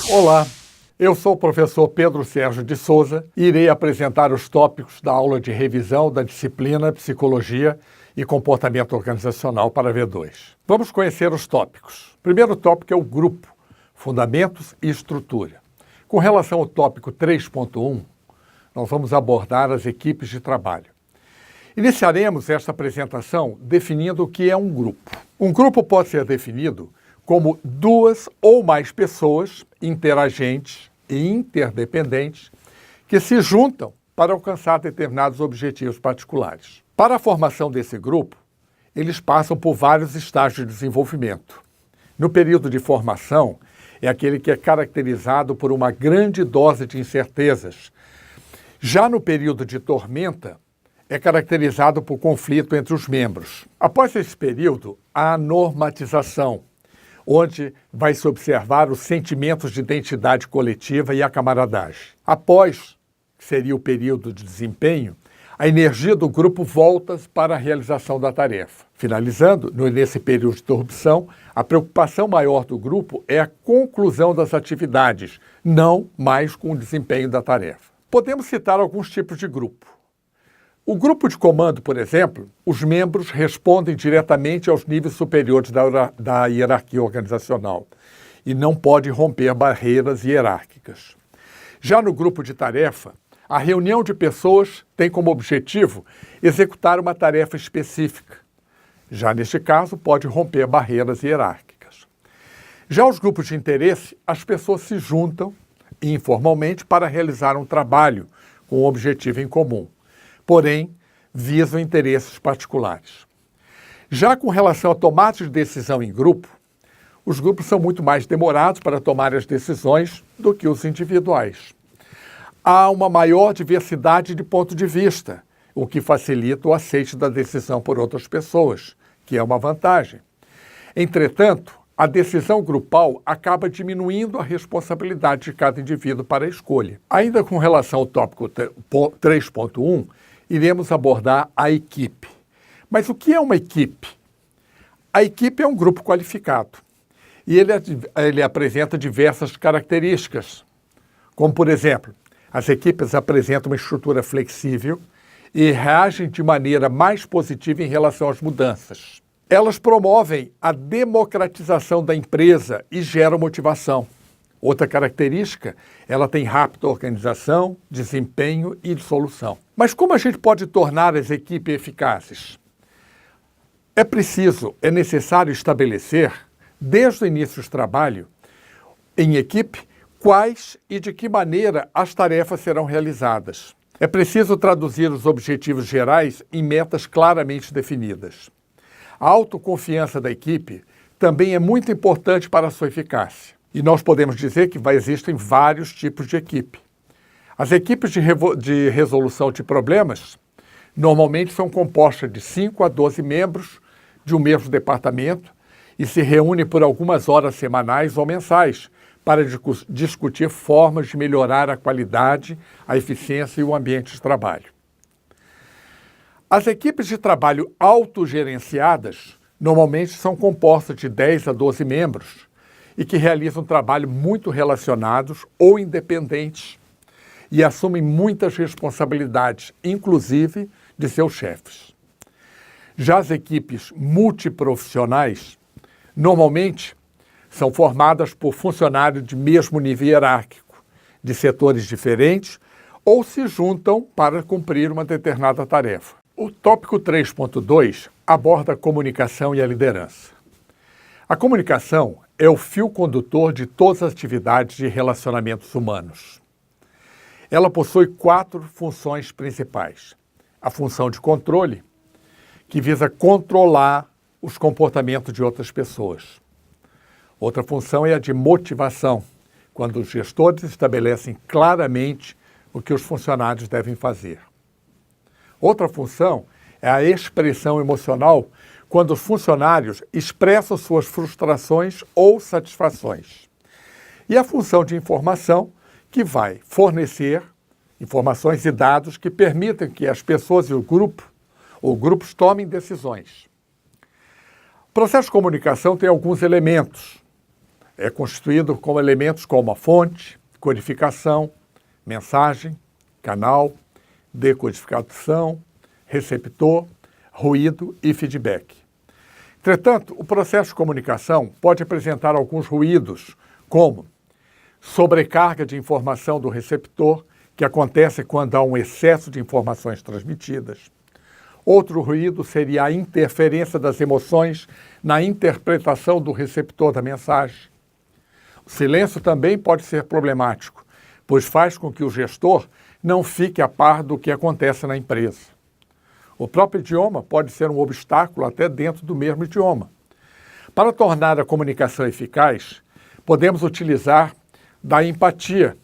Olá, eu sou o professor Pedro Sérgio de Souza e irei apresentar os tópicos da aula de revisão da disciplina Psicologia e Comportamento Organizacional para V2. Vamos conhecer os tópicos. O primeiro tópico é o grupo, fundamentos e estrutura. Com relação ao tópico 3.1, nós vamos abordar as equipes de trabalho. Iniciaremos esta apresentação definindo o que é um grupo. Um grupo pode ser definido como duas ou mais pessoas interagentes e interdependentes que se juntam para alcançar determinados objetivos particulares. Para a formação desse grupo, eles passam por vários estágios de desenvolvimento. No período de formação, é aquele que é caracterizado por uma grande dose de incertezas. Já no período de tormenta, é caracterizado por conflito entre os membros. Após esse período, há a normatização, onde vai se observar os sentimentos de identidade coletiva e a camaradagem. Após, que seria o período de desempenho, a energia do grupo volta para a realização da tarefa. Finalizando, nesse período de interrupção, a preocupação maior do grupo é a conclusão das atividades, não mais com o desempenho da tarefa. Podemos citar alguns tipos de grupo. O grupo de comando, por exemplo, os membros respondem diretamente aos níveis superiores da hierarquia organizacional e não pode romper barreiras hierárquicas. Já no grupo de tarefa, a reunião de pessoas tem como objetivo executar uma tarefa específica. Já neste caso, pode romper barreiras hierárquicas. Já os grupos de interesse, as pessoas se juntam informalmente para realizar um trabalho com um objetivo em comum, porém, visam interesses particulares. Já com relação à tomada de decisão em grupo, os grupos são muito mais demorados para tomar as decisões do que os individuais. Há uma maior diversidade de pontos de vista, o que facilita o aceite da decisão por outras pessoas, que é uma vantagem. Entretanto, a decisão grupal acaba diminuindo a responsabilidade de cada indivíduo para a escolha. Ainda com relação ao tópico 3.1, iremos abordar a equipe. Mas o que é uma equipe? A equipe é um grupo qualificado e ele apresenta diversas características, como, por exemplo, as equipes apresentam uma estrutura flexível e reagem de maneira mais positiva em relação às mudanças. Elas promovem a democratização da empresa e geram motivação. Outra característica, ela tem rápida organização, desempenho e dissolução. Mas como a gente pode tornar as equipes eficazes? É necessário estabelecer, desde o início do trabalho, em equipe, quais e de que maneira as tarefas serão realizadas. É preciso traduzir os objetivos gerais em metas claramente definidas. A autoconfiança da equipe também é muito importante para a sua eficácia. E nós podemos dizer que existem vários tipos de equipe. As equipes de resolução de problemas normalmente são compostas de 5 a 12 membros de um mesmo departamento e se reúnem por algumas horas semanais ou mensais para discutir formas de melhorar a qualidade, a eficiência e o ambiente de trabalho. As equipes de trabalho autogerenciadas normalmente são compostas de 10 a 12 membros e que realizam trabalho muito relacionados ou independentes e assumem muitas responsabilidades, inclusive de seus chefes. Já as equipes multiprofissionais, normalmente, são formadas por funcionários de mesmo nível hierárquico, de setores diferentes, ou se juntam para cumprir uma determinada tarefa. O tópico 3.2 aborda a comunicação e a liderança. A comunicação é o fio condutor de todas as atividades de relacionamentos humanos. Ela possui 4 funções principais. A função de controle, que visa controlar os comportamentos de outras pessoas. Outra função é a de motivação, quando os gestores estabelecem claramente o que os funcionários devem fazer. Outra função é a expressão emocional, quando os funcionários expressam suas frustrações ou satisfações. E a função de informação, que vai fornecer informações e dados que permitem que as pessoas e o grupo ou grupos tomem decisões. O processo de comunicação tem alguns elementos é constituído com elementos como a fonte, codificação, mensagem, canal, decodificação, receptor, ruído e feedback. Entretanto, o processo de comunicação pode apresentar alguns ruídos, como sobrecarga de informação do receptor, que acontece quando há um excesso de informações transmitidas. Outro ruído seria a interferência das emoções na interpretação do receptor da mensagem. O silêncio também pode ser problemático, pois faz com que o gestor não fique a par do que acontece na empresa. O próprio idioma pode ser um obstáculo até dentro do mesmo idioma. Para tornar a comunicação eficaz, podemos utilizar da empatia,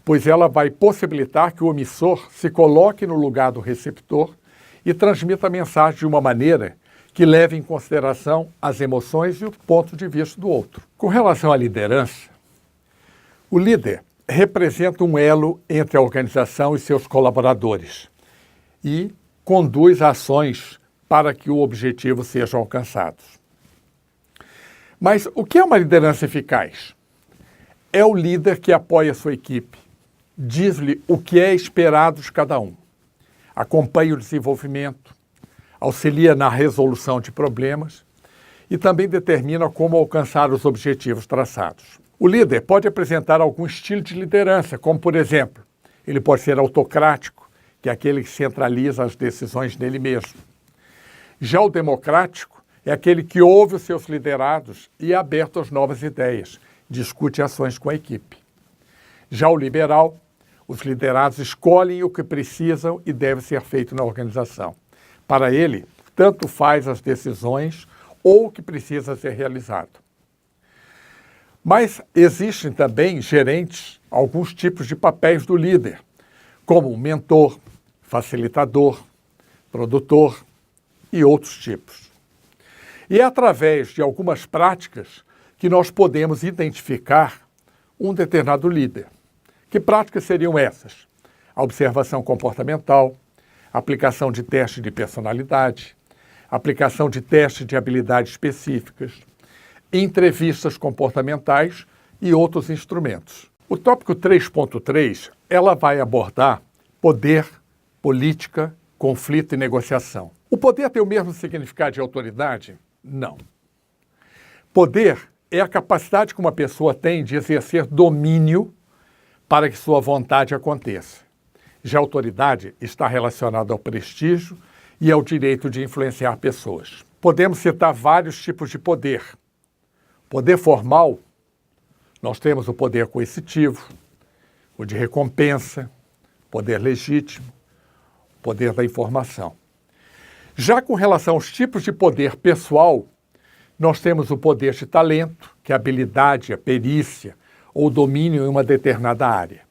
pois ela vai possibilitar que o emissor se coloque no lugar do receptor e transmita a mensagem de uma maneira que leve em consideração as emoções e o ponto de vista do outro. Com relação à liderança, o líder representa um elo entre a organização e seus colaboradores e conduz ações para que o objetivo seja alcançado. Mas o que é uma liderança eficaz? É o líder que apoia a sua equipe, diz-lhe o que é esperado de cada um, acompanha o desenvolvimento, auxilia na resolução de problemas e também determina como alcançar os objetivos traçados. O líder pode apresentar algum estilo de liderança, como, por exemplo, ele pode ser autocrático, que é aquele que centraliza as decisões nele mesmo. Já o democrático é aquele que ouve os seus liderados e é aberto às novas ideias, discute ações com a equipe. Já o liberal, os liderados escolhem o que precisam e deve ser feito na organização. Para ele, tanto faz as decisões ou o que precisa ser realizado. Mas existem também gerentes, alguns tipos de papéis do líder, como mentor, facilitador, produtor e outros tipos. E é através de algumas práticas que nós podemos identificar um determinado líder. Que práticas seriam essas? A observação comportamental, a aplicação de teste de personalidade, a aplicação de testes de habilidades específicas, entrevistas comportamentais e outros instrumentos. O tópico 3.3, ela vai abordar poder, política, conflito e negociação. O poder tem o mesmo significado de autoridade? Não. Poder é a capacidade que uma pessoa tem de exercer domínio para que sua vontade aconteça. Já a autoridade está relacionada ao prestígio e ao direito de influenciar pessoas. Podemos citar vários tipos de poder. Poder formal, nós temos o poder coercitivo, o de recompensa, poder legítimo, poder da informação. Já com relação aos tipos de poder pessoal, nós temos o poder de talento, que é a habilidade, a perícia ou domínio em uma determinada área.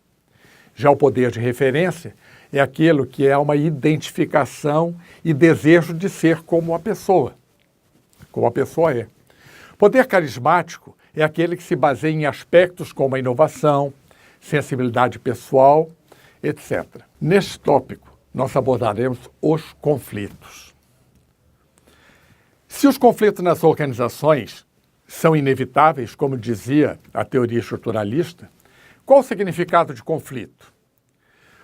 Já o poder de referência é aquilo que é uma identificação e desejo de ser como a pessoa é. Poder carismático é aquele que se baseia em aspectos como a inovação, sensibilidade pessoal, etc. Neste tópico, nós abordaremos os conflitos. Se os conflitos nas organizações são inevitáveis, como dizia a teoria estruturalista, qual o significado de conflito?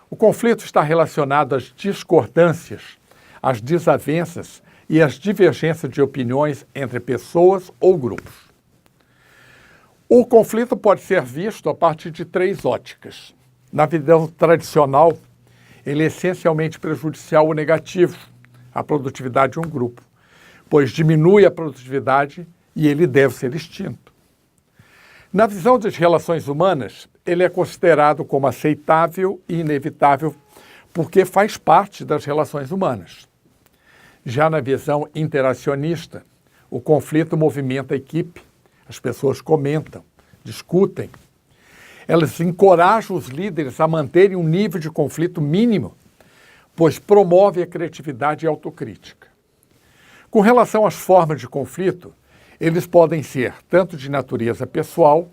O conflito está relacionado às discordâncias, às desavenças e às divergências de opiniões entre pessoas ou grupos. O conflito pode ser visto a partir de 3 óticas. Na visão tradicional, ele é essencialmente prejudicial ou negativo à produtividade de um grupo, pois diminui a produtividade e ele deve ser extinto. Na visão das relações humanas, ele é considerado como aceitável e inevitável porque faz parte das relações humanas. Já na visão interacionista, o conflito movimenta a equipe, as pessoas comentam, discutem. Elas encorajam os líderes a manterem um nível de conflito mínimo, pois promove a criatividade e a autocrítica. Com relação às formas de conflito, eles podem ser tanto de natureza pessoal,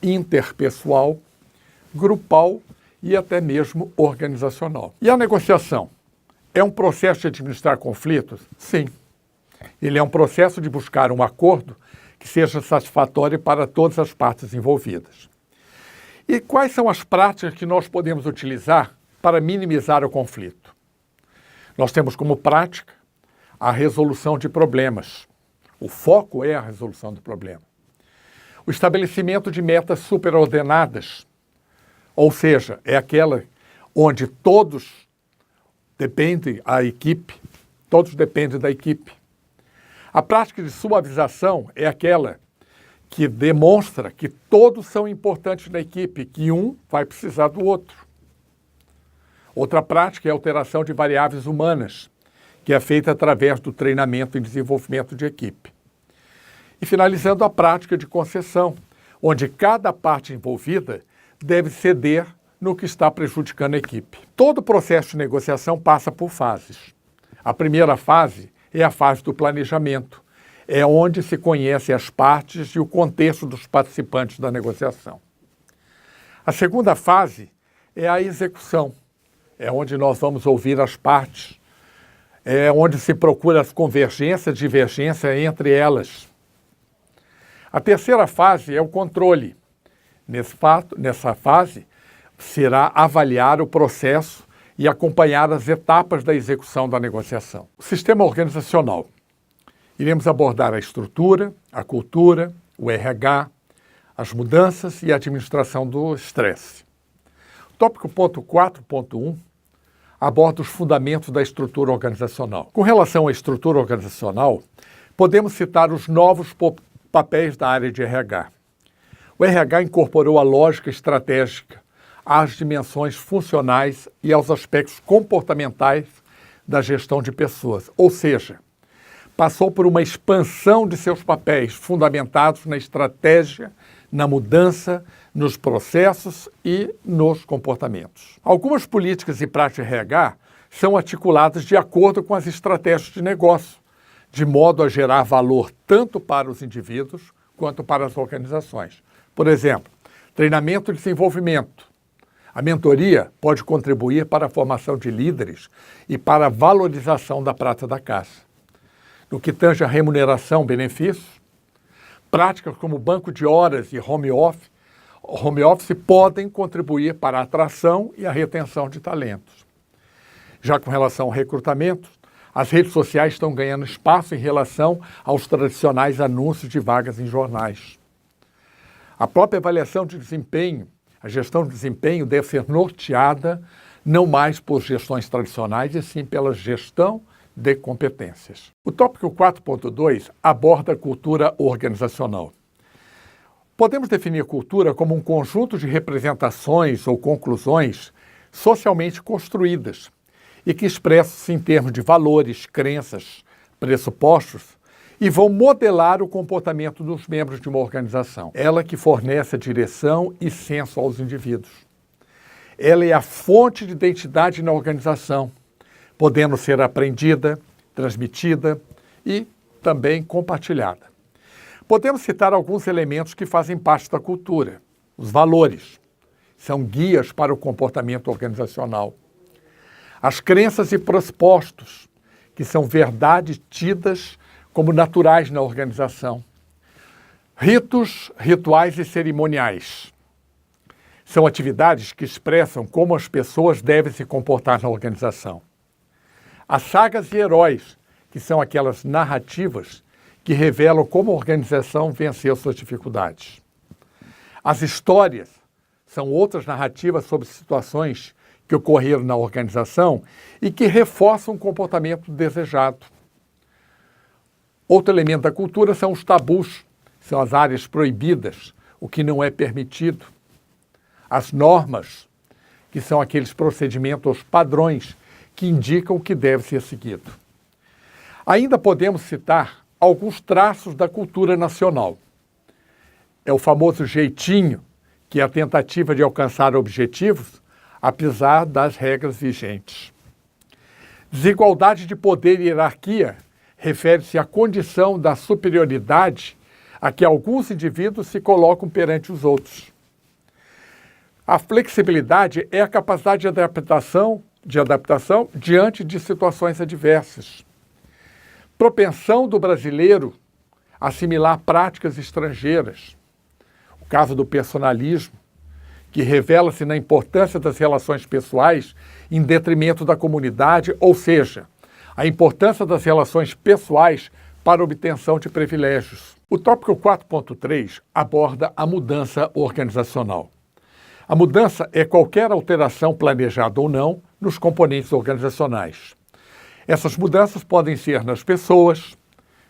interpessoal, grupal e até mesmo organizacional. E a negociação? É um processo de administrar conflitos? Sim. Ele é um processo de buscar um acordo que seja satisfatório para todas as partes envolvidas. E quais são as práticas que nós podemos utilizar para minimizar o conflito? Nós temos como prática a resolução de problemas. O foco é a resolução do problema. O estabelecimento de metas superordenadas, ou seja, é aquela onde todos dependem da equipe. A prática de suavização é aquela que demonstra que todos são importantes na equipe, que um vai precisar do outro. Outra prática é a alteração de variáveis humanas, que é feita através do treinamento e desenvolvimento de equipe. E finalizando a prática de concessão, onde cada parte envolvida deve ceder no que está prejudicando a equipe. Todo o processo de negociação passa por fases. A primeira fase é a fase do planejamento. É onde se conhecem as partes e o contexto dos participantes da negociação. A segunda fase é a execução. É onde nós vamos ouvir as partes. É onde se procura as convergências e divergências entre elas. A terceira fase é o controle. Nessa fase, será avaliar o processo e acompanhar as etapas da execução da negociação. O sistema organizacional. Iremos abordar a estrutura, a cultura, o RH, as mudanças e a administração do estresse. O tópico 4.1 aborda os fundamentos da estrutura organizacional. Com relação à estrutura organizacional, podemos citar os novos papéis da área de RH. O RH incorporou a lógica estratégica às dimensões funcionais e aos aspectos comportamentais da gestão de pessoas, ou seja, passou por uma expansão de seus papéis fundamentados na estratégia, na mudança, nos processos e nos comportamentos. Algumas políticas e práticas de RH são articuladas de acordo com as estratégias de negócio, de modo a gerar valor tanto para os indivíduos quanto para as organizações. Por exemplo, treinamento e desenvolvimento. A mentoria pode contribuir para a formação de líderes e para a valorização da prata da casa. No que tange a remuneração, benefícios, práticas como banco de horas e home office podem contribuir para a atração e a retenção de talentos. Já com relação ao recrutamento, as redes sociais estão ganhando espaço em relação aos tradicionais anúncios de vagas em jornais. A própria avaliação de desempenho, a gestão de desempenho deve ser norteada não mais por gestões tradicionais, e sim pela gestão de competências. O tópico 4.2 aborda a cultura organizacional. Podemos definir cultura como um conjunto de representações ou conclusões socialmente construídas e que expressam-se em termos de valores, crenças, pressupostos e vão modelar o comportamento dos membros de uma organização. Ela que fornece a direção e senso aos indivíduos. Ela é a fonte de identidade na organização, podendo ser aprendida, transmitida e também compartilhada. Podemos citar alguns elementos que fazem parte da cultura. Os valores são guias para o comportamento organizacional. As crenças e pressupostos, que são verdades tidas como naturais na organização. Ritos, rituais e cerimoniais. São atividades que expressam como as pessoas devem se comportar na organização. As sagas e heróis, que são aquelas narrativas que revelam como a organização venceu suas dificuldades. As histórias são outras narrativas sobre situações que ocorreram na organização e que reforçam o comportamento desejado. Outro elemento da cultura são os tabus, são as áreas proibidas, o que não é permitido. As normas, que são aqueles procedimentos, os padrões, que indicam o que deve ser seguido. Ainda podemos citar alguns traços da cultura nacional. É o famoso jeitinho, que é a tentativa de alcançar objetivos, apesar das regras vigentes. Desigualdade de poder e hierarquia refere-se à condição da superioridade a que alguns indivíduos se colocam perante os outros. A flexibilidade é a capacidade de adaptação diante de situações adversas. Propensão do brasileiro assimilar práticas estrangeiras. O caso do personalismo, que revela-se na importância das relações pessoais em detrimento da comunidade, ou seja, a importância das relações pessoais para a obtenção de privilégios. O tópico 4.3 aborda a mudança organizacional. A mudança é qualquer alteração planejada ou não nos componentes organizacionais. Essas mudanças podem ser nas pessoas,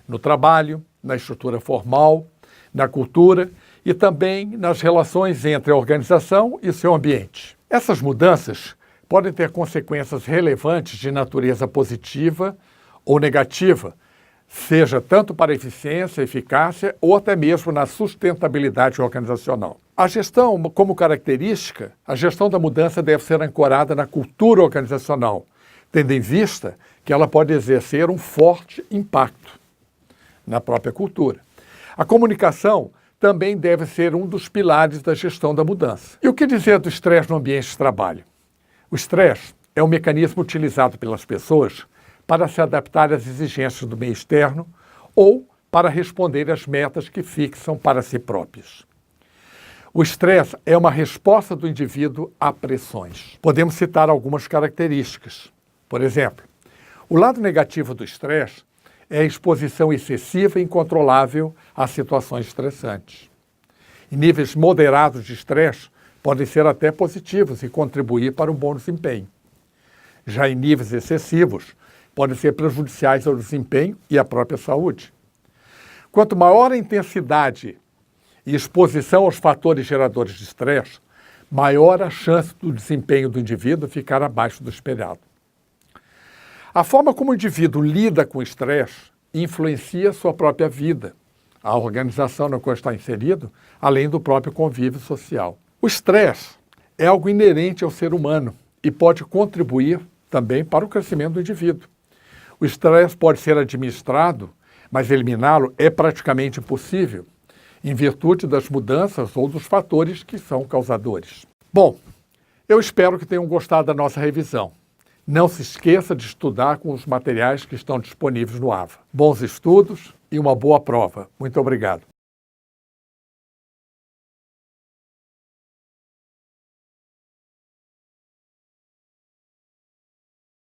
no trabalho, na estrutura formal, na cultura e também nas relações entre a organização e seu ambiente. Essas mudanças podem ter consequências relevantes de natureza positiva ou negativa, seja tanto para a eficiência, eficácia ou até mesmo na sustentabilidade organizacional. A gestão, como característica, a gestão da mudança deve ser ancorada na cultura organizacional, tendo em vista que ela pode exercer um forte impacto na própria cultura. A comunicação também deve ser um dos pilares da gestão da mudança. E o que dizer do estresse no ambiente de trabalho? O estresse é um mecanismo utilizado pelas pessoas para se adaptar às exigências do meio externo ou para responder às metas que fixam para si próprios. O estresse é uma resposta do indivíduo a pressões. Podemos citar algumas características. Por exemplo, o lado negativo do estresse é a exposição excessiva e incontrolável a situações estressantes. E níveis moderados de estresse podem ser até positivos e contribuir para um bom desempenho. Já em níveis excessivos, podem ser prejudiciais ao desempenho e à própria saúde. Quanto maior a intensidade e exposição aos fatores geradores de estresse, maior a chance do desempenho do indivíduo ficar abaixo do esperado. A forma como o indivíduo lida com o estresse influencia sua própria vida, a organização na qual está inserido, além do próprio convívio social. O estresse é algo inerente ao ser humano e pode contribuir também para o crescimento do indivíduo. O estresse pode ser administrado, mas eliminá-lo é praticamente impossível, em virtude das mudanças ou dos fatores que são causadores. Bom, eu espero que tenham gostado da nossa revisão. Não se esqueça de estudar com os materiais que estão disponíveis no AVA. Bons estudos e uma boa prova. Muito obrigado.